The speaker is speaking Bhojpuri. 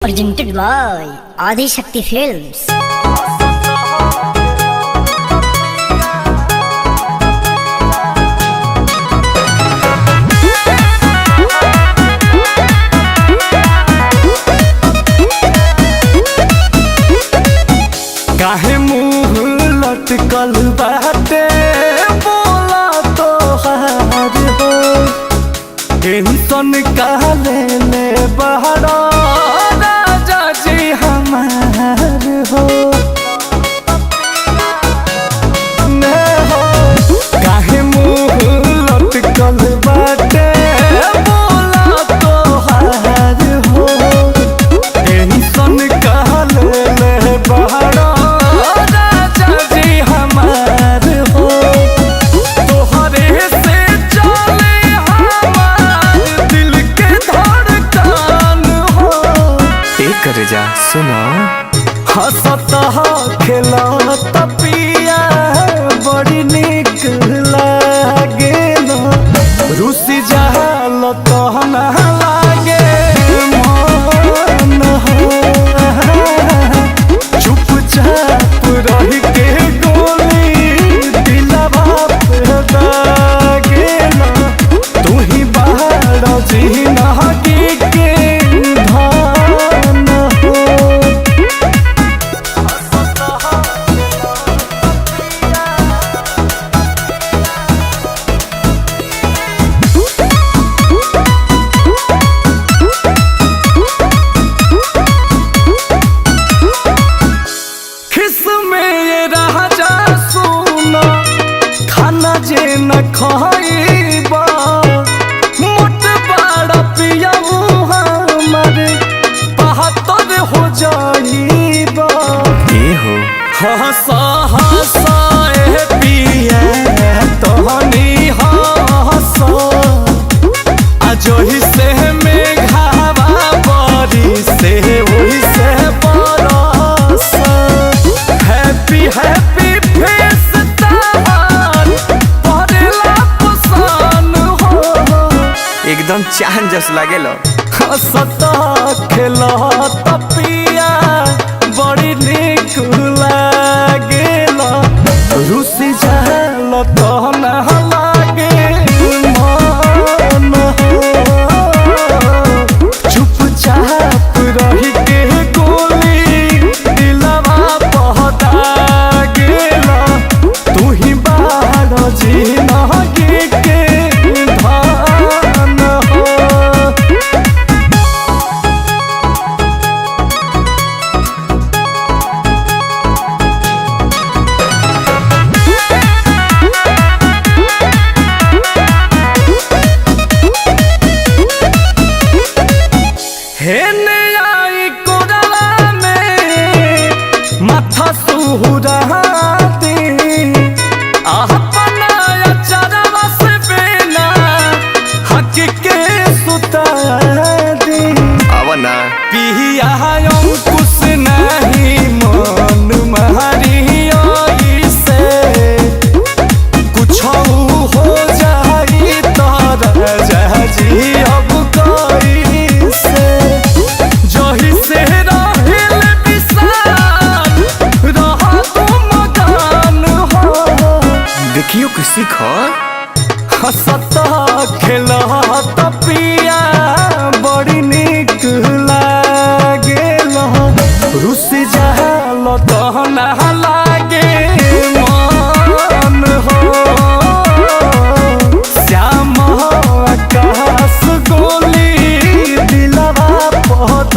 presented by Adi Shakti Films. काहे मुँह लटकल बाटे बोला तो हार हो टेंशन काले ले बहरा राजा जी हमार हो ने हो काहे मुँह लटकल बाटे बोला तो हार हो टेंशन काले ले बहरा कर जा सुनो हंसता खेलता पिया बड़ी निक लागेला रुसी जहाल तो ना लागे मन चुपचाप रही के गोली दिलवा पे दागेला तू ही बाहर जी नहकी के जे न खाइबा मोट बड़ा पियाऊ हमारे बहत्तर हो जाइबा ये हो हंसा हंसा ए पिया तोहनी हंसा अजोही से मेघावा बरी से वही से बरस हैप्पी हैप्पी एकदम चांद जस लागेलो हंसता खेलता पिया बड़ी निक लागेला रुसी जाल तो ना लागे मन चुपचाप रही के गोली दिलवा पहता गेला तू ही बाहर जी नहगे के हेने आई कोरला में माथा सुहुरा दे अपना चरवा से बेना हक के सुता दे आवना पिया अंकुश नहीं मन मारी आई से कुछ हो जाई तारा जी अब कोई देखियो कि सीख हंसता खेलता पिया बड़ी निक लागेला रुसी जाल तो ना लागे मन हो श्याम आकाश गोली दिलवा पहता